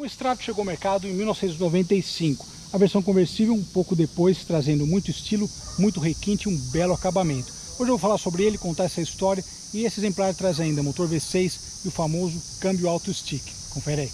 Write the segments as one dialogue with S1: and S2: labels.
S1: Stratos chegou ao mercado em 1995, a versão conversível um pouco depois, trazendo muito estilo, muito requinte e um belo acabamento. Hoje eu vou falar sobre ele, contar essa história, e esse exemplar traz ainda motor V6 e o famoso câmbio auto stick. Confere aí.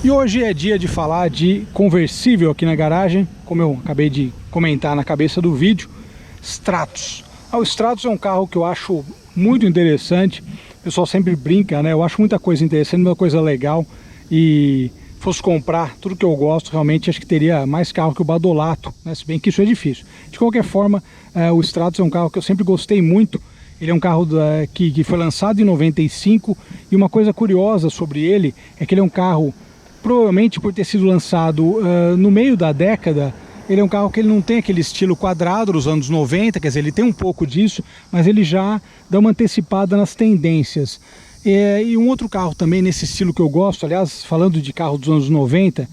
S1: E hoje é dia de falar de conversível aqui na garagem, como eu acabei de comentar na cabeça do vídeo, Stratos. O Stratos é um carro que eu acho muito interessante, o pessoal sempre brinca, né? Eu acho muita coisa interessante, muita coisa legal, e fosse comprar tudo que eu gosto, realmente acho que teria mais carro que o Badolato, né? Se bem que isso é difícil. De qualquer forma, o Stratos é um carro que eu sempre gostei muito. Ele é um carro que foi lançado em 95, e uma coisa curiosa sobre ele é que ele é um carro, provavelmente por ter sido lançado no meio da década, ele é um carro que ele não tem aquele estilo quadrado dos anos 90, quer dizer, ele tem um pouco disso, mas ele já dá uma antecipada nas tendências. E um outro carro também nesse estilo que eu gosto, aliás, falando de carro dos anos 90,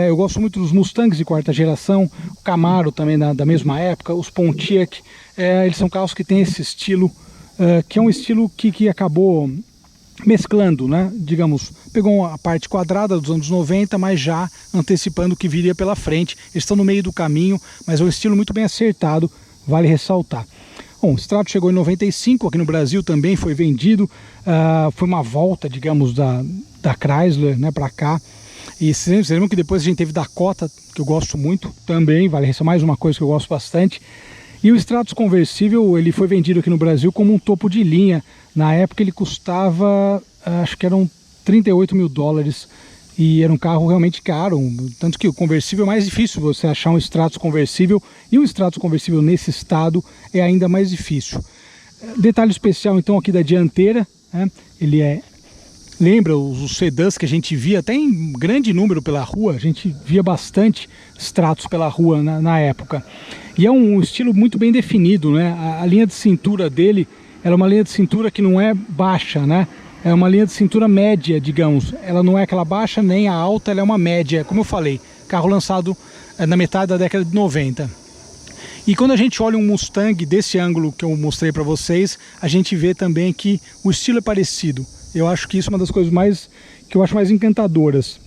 S1: eu gosto muito dos Mustangs de quarta geração, o Camaro também da mesma época, os Pontiac, eles são carros que têm esse estilo, que é um estilo que acabou mesclando, né? Digamos, pegou a parte quadrada dos anos 90, mas já antecipando o que viria pela frente. Eles estão no meio do caminho, mas é um estilo muito bem acertado, vale ressaltar. Bom, o Stratos chegou em 95, aqui no Brasil também foi vendido, foi uma volta, digamos, da Chrysler, né, para cá. E vocês lembram que depois a gente teve Dakota, que eu gosto muito também, vale ressaltar, mais uma coisa que eu gosto bastante. E o Stratos conversível, ele foi vendido aqui no Brasil como um topo de linha. Na época ele custava, acho que eram 38 mil dólares, e era um carro realmente caro, tanto que o conversível é mais difícil você achar um Stratos conversível, e um Stratos conversível nesse estado é ainda mais difícil. Detalhe especial então aqui da dianteira, né? Ele lembra os sedãs que a gente via até em grande número pela rua, a gente via bastante Stratos pela rua na época. E é um estilo muito bem definido, né? A linha de cintura dele, ela é uma linha de cintura que não é baixa, né? É uma linha de cintura média, digamos. Ela não é aquela baixa nem a alta, ela é uma média, como eu falei, carro lançado na metade da década de 90. E quando a gente olha um Mustang desse ângulo que eu mostrei para vocês, a gente vê também que o estilo é parecido. Eu acho que isso é uma das coisas que eu acho mais encantadoras,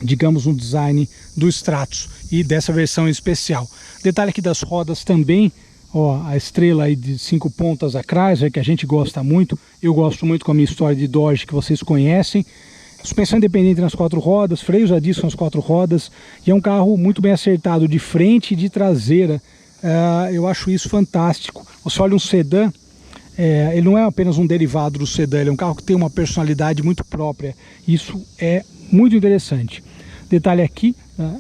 S1: digamos, no design do Stratos e dessa versão em especial. Detalhe aqui das rodas também, ó, a estrela aí de 5 pontas da Chrysler, que a gente gosta muito. Eu gosto muito com a minha história de Dodge, que vocês conhecem. Suspensão independente nas 4 rodas, freios a disco nas 4 rodas, e é um carro muito bem acertado de frente e de traseira. Eu acho isso fantástico. Você olha um sedã, ele não é apenas um derivado do sedã, ele é um carro que tem uma personalidade muito própria. Isso é muito interessante. Detalhe aqui,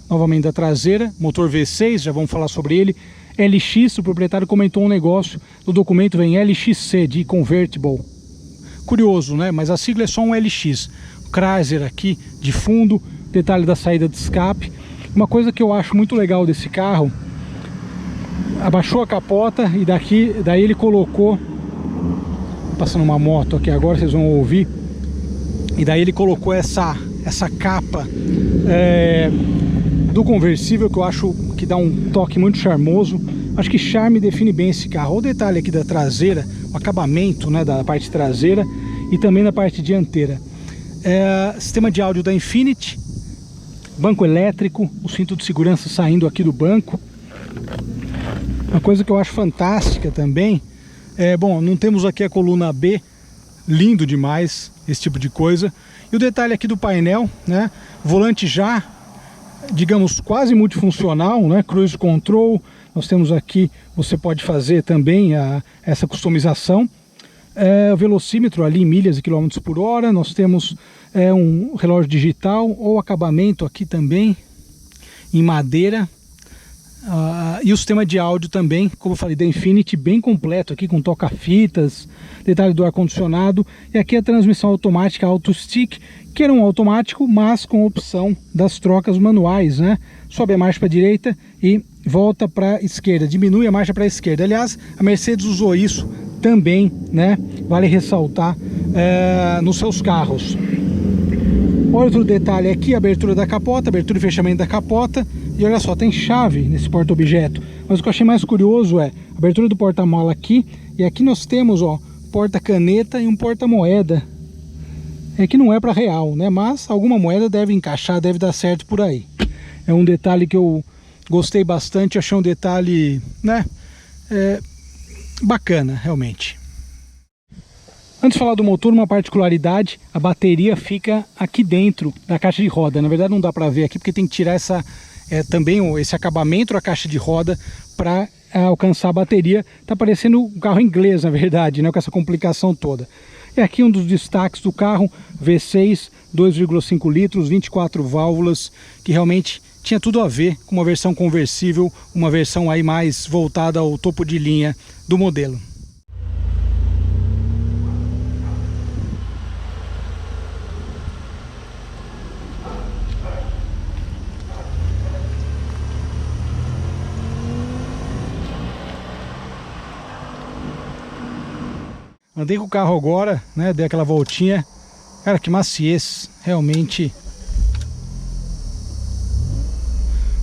S1: novamente da traseira, motor V6, já vamos falar sobre ele. LX, o proprietário comentou um negócio, no documento vem LXC, de Convertible. Curioso, né? Mas a sigla é só um LX. Chrysler aqui de fundo, detalhe da saída de escape. Uma coisa que eu acho muito legal desse carro, abaixou a capota e daí ele colocou, passando uma moto aqui agora, vocês vão ouvir, e daí ele colocou essa capa do conversível, que eu acho que dá um toque muito charmoso. Acho que charme define bem esse carro. O detalhe aqui da traseira, o acabamento, né, da parte traseira e também da parte dianteira. Sistema de áudio da Infiniti, banco elétrico, o cinto de segurança saindo aqui do banco. Uma coisa que eu acho fantástica também Bom, não temos aqui a coluna B, lindo demais esse tipo de coisa. E o detalhe aqui do painel, né? Volante já, digamos, quase multifuncional, né? Cruise Control. Nós temos aqui, você pode fazer também essa customização. O velocímetro ali em milhas e quilômetros por hora. Nós temos um relógio digital ou acabamento aqui também em madeira. E o sistema de áudio também, como eu falei, da Infinity, bem completo aqui, com toca-fitas, detalhe do ar-condicionado. E aqui a transmissão automática Auto Stick, que era um automático, mas com opção das trocas manuais, né? Sobe a marcha para a direita e volta para a esquerda, diminui a marcha para a esquerda. Aliás, a Mercedes usou isso também, né? Vale ressaltar nos seus carros. Outro detalhe aqui, abertura da capota, abertura e fechamento da capota. E olha só, tem chave nesse porta-objeto. Mas o que eu achei mais curioso é a abertura do porta-mala aqui. E aqui nós temos, ó, porta-caneta e um porta-moeda. Que não é para real, né? Mas alguma moeda deve encaixar, deve dar certo por aí. É um detalhe que eu gostei bastante, achei um detalhe, né? Bacana, realmente. Antes de falar do motor, uma particularidade, a bateria fica aqui dentro da caixa de roda. Na verdade não dá para ver aqui porque tem que tirar também esse acabamento da caixa de roda para alcançar a bateria. Tá parecendo um carro inglês, na verdade, né, com essa complicação toda. E aqui um dos destaques do carro, V6, 2,5 litros, 24 válvulas, que realmente tinha tudo a ver com uma versão conversível, uma versão aí mais voltada ao topo de linha do modelo. Andei com o carro agora, né? Dei aquela voltinha. Cara, que maciez, realmente.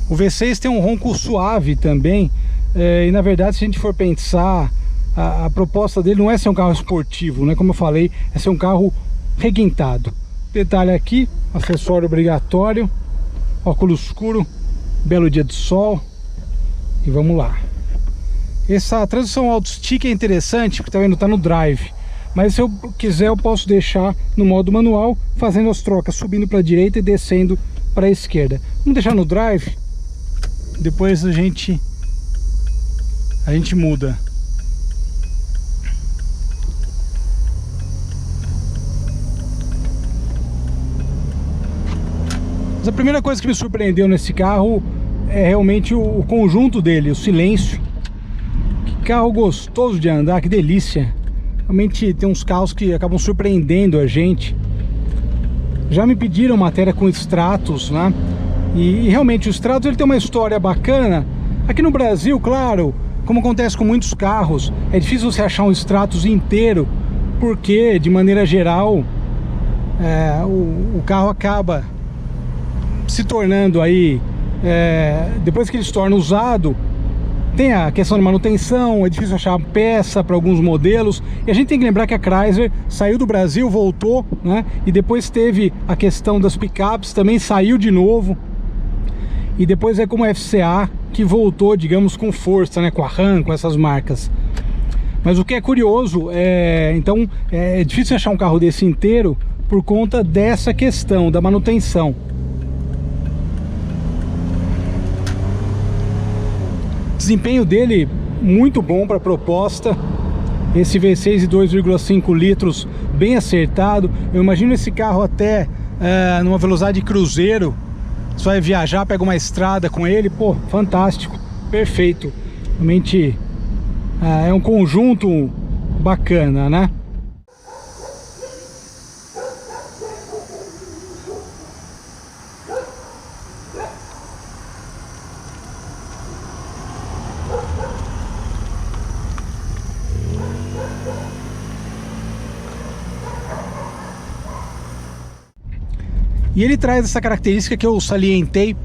S1: O V6 tem um ronco suave também. E na verdade, se a gente for pensar, a proposta dele não é ser um carro esportivo, né? Como eu falei, é ser um carro requintado. Detalhe aqui, acessório obrigatório, óculos escuro, belo dia de sol. E vamos lá. Essa transição Auto Stick é interessante, porque tá vendo, tá no drive. Mas se eu quiser eu posso deixar no modo manual, fazendo as trocas, subindo para a direita e descendo para a esquerda. Vamos deixar no drive, depois a gente muda. Mas a primeira coisa que me surpreendeu nesse carro é realmente o conjunto dele, o silêncio. Carro gostoso de andar, que delícia. Realmente tem uns carros que acabam surpreendendo a gente. Já me pediram matéria com Stratos, né? E realmente o Stratos ele tem uma história bacana. Aqui no Brasil, claro, como acontece com muitos carros, é difícil você achar um Stratos inteiro, porque de maneira geral o carro acaba se tornando aí, depois que ele se torna usado, tem a questão de manutenção, é difícil achar peça para alguns modelos. E a gente tem que lembrar que a Chrysler saiu do Brasil, voltou, né? E depois teve a questão das picapes, também saiu de novo. E depois é como a FCA, que voltou, digamos, com força, né? Com a Ram, com essas marcas. Mas o que é curioso, então, é difícil achar um carro desse inteiro por conta dessa questão da manutenção. Desempenho dele muito bom para a proposta. Esse V6 de 2,5 litros bem acertado. Eu imagino esse carro até numa velocidade de cruzeiro. Você vai viajar, pega uma estrada com ele, pô, fantástico, perfeito. Realmente é um conjunto bacana, né? E ele traz essa característica que eu salientei,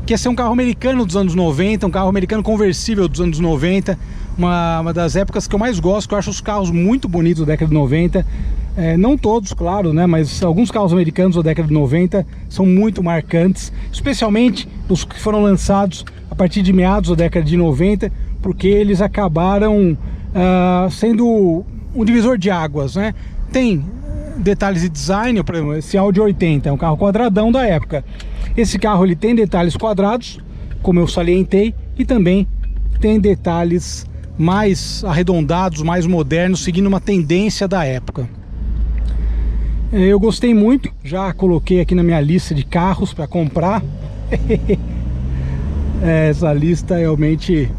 S1: que é ser um carro americano dos anos 90, um carro americano conversível dos anos 90, uma das épocas que eu mais gosto, que eu acho os carros muito bonitos da década de 90, não todos, claro, né, mas alguns carros americanos da década de 90 são muito marcantes, especialmente os que foram lançados a partir de meados da década de 90, porque eles acabaram sendo um divisor de águas, né? Tem detalhes de design, por exemplo, esse Audi 80 é um carro quadradão da época. Esse carro ele tem detalhes quadrados, como eu salientei, e também tem detalhes mais arredondados, mais modernos, seguindo uma tendência da época. Eu gostei muito, já coloquei aqui na minha lista de carros para comprar. Essa lista realmente,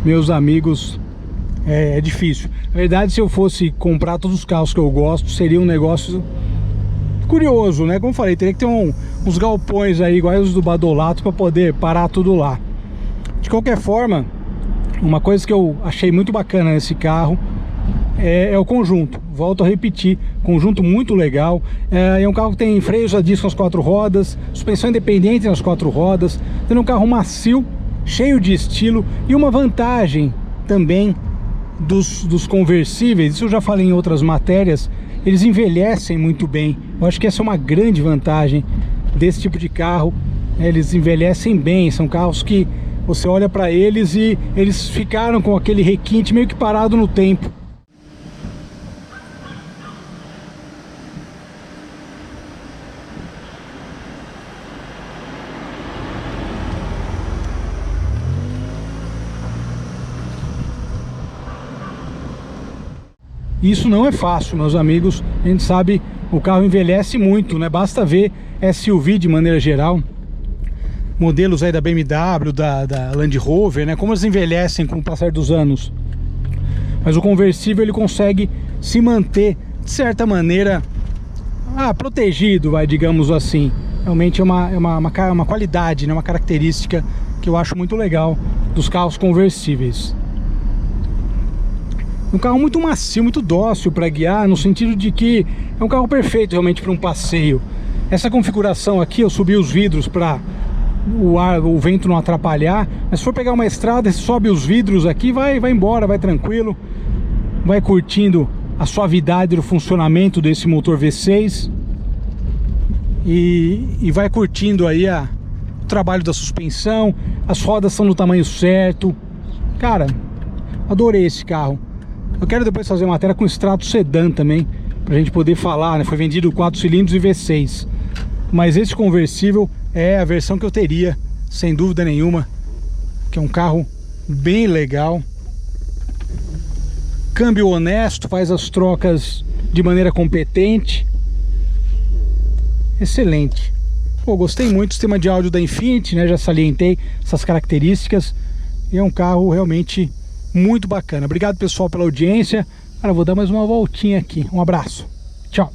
S1: meus amigos, é difícil. Na verdade, se eu fosse comprar todos os carros que eu gosto, seria um negócio curioso, né? Como eu falei, teria que ter uns galpões aí, iguais os do Badolato, para poder parar tudo lá. De qualquer forma, uma coisa que eu achei muito bacana nesse carro é o conjunto. Volto a repetir, conjunto muito legal. É um carro que tem freios a disco nas 4 rodas, suspensão independente nas 4 rodas, tendo um carro macio, cheio de estilo, e uma vantagem também dos conversíveis, isso eu já falei em outras matérias, eles envelhecem muito bem. Eu acho que essa é uma grande vantagem desse tipo de carro. Eles envelhecem bem, são carros que você olha para eles e eles ficaram com aquele requinte meio que parado no tempo. Isso não é fácil, meus amigos. A gente sabe, o carro envelhece muito, né? Basta ver SUV de maneira geral, modelos aí da BMW, da Land Rover, né? Como eles envelhecem com o passar dos anos. Mas o conversível ele consegue se manter, de certa maneira, protegido, digamos assim. Realmente é uma qualidade, né? Uma característica que eu acho muito legal dos carros conversíveis. Um carro muito macio, muito dócil para guiar, no sentido de que é um carro perfeito realmente para um passeio. Essa configuração aqui, eu subi os vidros para o vento não atrapalhar, mas se for pegar uma estrada, você sobe os vidros aqui, vai embora, vai tranquilo, vai curtindo a suavidade do funcionamento desse motor V6 e vai curtindo aí o trabalho da suspensão. As rodas são no tamanho certo. Cara, adorei esse carro. Eu quero depois fazer uma matéria com Stratos sedã também, pra gente poder falar, né? Foi vendido 4 cilindros e V6. Mas esse conversível é a versão que eu teria, sem dúvida nenhuma. Que é um carro bem legal. Câmbio honesto, faz as trocas de maneira competente. Excelente. Pô, gostei muito do sistema de áudio da Infiniti, né? Já salientei essas características. E é um carro realmente muito bacana. Obrigado, pessoal, pela audiência. Cara, vou dar mais uma voltinha aqui. Um abraço. Tchau.